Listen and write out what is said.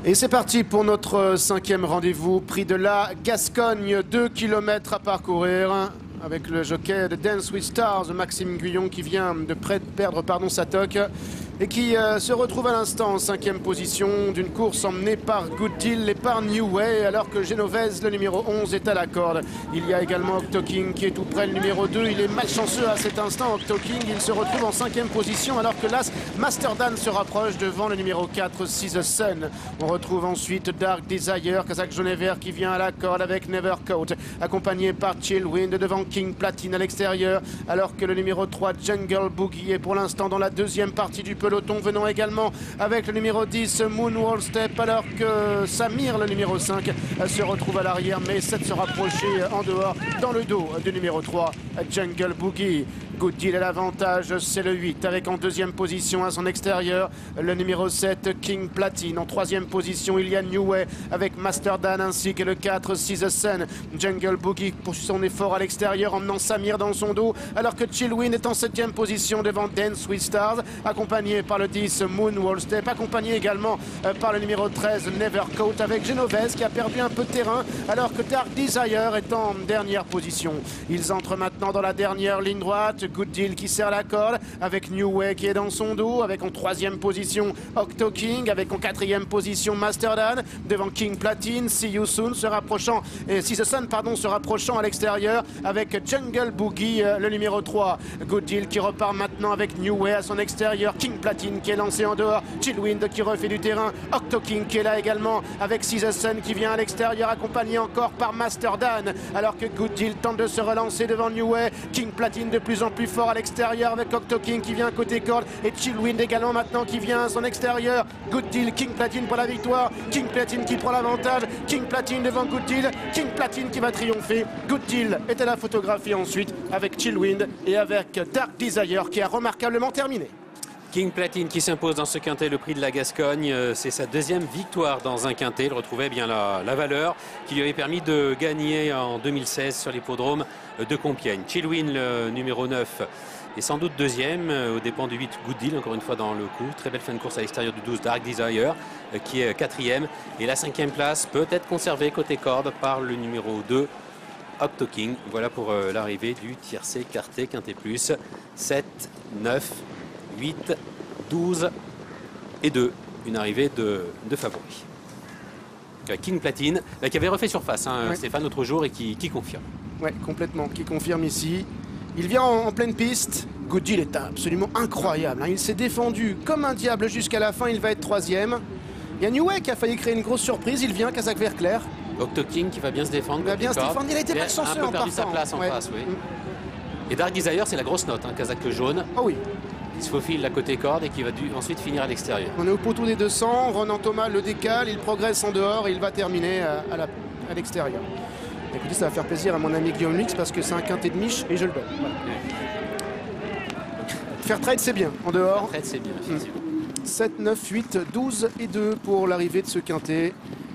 Et c'est parti pour notre 5e rendez-vous. Prix de la Gascogne, 2 km à parcourir. Avec le jockey de Dance with Stars, Maxime Guyon, qui vient de perdre sa toque et qui se retrouve à l'instant en 5e position d'une course emmenée par Good Deal et par New Way, alors que Genovese, le numéro 11, est à la corde. Il y a également Octo King qui est tout près, le numéro 2. Il est malchanceux à cet instant, Octo King. Il se retrouve en 5e position, alors que l'As Masterdan se rapproche devant le numéro 4, See the Sun. On retrouve ensuite Dark Desire, Kazakh jaune et vert qui vient à la corde avec Nevercoat, accompagné par Chill Wind devant King Platine à l'extérieur, alors que le numéro 3, Jungle Boogie, est pour l'instant dans la 2e partie du peloton, venant également avec le numéro 10, Moonwall Step, alors que Samir, le numéro 5, se retrouve à l'arrière, mais essaie de se rapprocher en dehors, dans le dos du numéro 3, Jungle Boogie. Good Deal à l'avantage, c'est le 8, avec en 2e position à son extérieur le numéro 7, King Platine. En 3e position, il y a New Way avec Masterdan ainsi que le 4, See the Sun. Jungle Boogie poursuit son effort à l'extérieur, emmenant Samir dans son dos, alors que Chillwin est en 7e position devant Dance with Stars, accompagné par le 10, Moonwall Step, accompagné également par le numéro 13, Nevercoat, avec Genovese qui a perdu un peu de terrain, alors que Dark Desire est en dernière position. Ils entrent maintenant dans la dernière ligne droite. Good Deal qui serre la corde, avec New Way qui est dans son dos, avec en 3e position Octo King, avec en 4e position Masterdan, devant King Platine, See You Soon se rapprochant, et See the Sun pardon, se rapprochant à l'extérieur, avec Jungle Boogie, le numéro 3. Good Deal qui repart maintenant avec New Way à son extérieur, King Platine qui est lancé en dehors, Chillwind qui refait du terrain, Octo King qui est là également, avec See the Sun qui vient à l'extérieur, accompagné encore par Masterdan, alors que Good Deal tente de se relancer devant New Way. King Platine de plus en plus fort à l'extérieur, avec Octo King qui vient côté corde, et Chillwind également maintenant qui vient à son extérieur. Good Deal, King Platine pour la victoire, King Platine qui prend l'avantage, King Platine devant Good Deal, King Platine qui va triompher. Good Deal est à la photographie ensuite avec Chillwind et avec Dark Desire qui a remarquablement terminé. King Platine qui s'impose dans ce quintet, le prix de la Gascogne. C'est sa 2e victoire dans un quintet. Il retrouvait bien la valeur qui lui avait permis de gagner en 2016 sur l'hippodrome de Compiègne. Chillwin, le numéro 9, est sans doute 2e, aux dépens du 8 Good Deal, encore une fois dans le coup. Très belle fin de course à l'extérieur du 12 Dark Desire, qui est 4e. Et la 5e place peut être conservée côté corde par le numéro 2, Octo King. Voilà pour l'arrivée du tiercé quartet quintet plus. 7, 9, 8, 12 et 2. Une arrivée de favoris. King Platine, qui avait refait surface, Ouais. Stéphane, l'autre jour, et qui confirme. Oui, complètement, qui confirme ici. Il vient en pleine piste. Good Deal est absolument incroyable. Il s'est défendu comme un diable jusqu'à la fin. Il va être 3e. Il y a New Way qui a failli créer une grosse surprise. Il vient, Kazakh vert clair. Octo King qui va bien se défendre. Il va bien se défendre. Il a été malchanceux en partant. Il a un peu perdu sa place en face, oui. Et Dark Desire, c'est la grosse note, Kazakh jaune. Oh oui. Il se faufile à côté corde et qui va ensuite finir à l'extérieur. On est au poteau des 200. Ronan Thomas le décale. Il progresse en dehors et il va terminer à l'extérieur. Écoutez, ça va faire plaisir à mon ami Guillaume Mix parce que c'est un quintet de miche et je le donne. Voilà. Faire trade, c'est bien. En dehors. Faire trade, c'est bien, effectivement. 7, 9, 8, 12 et 2 pour l'arrivée de ce quintet.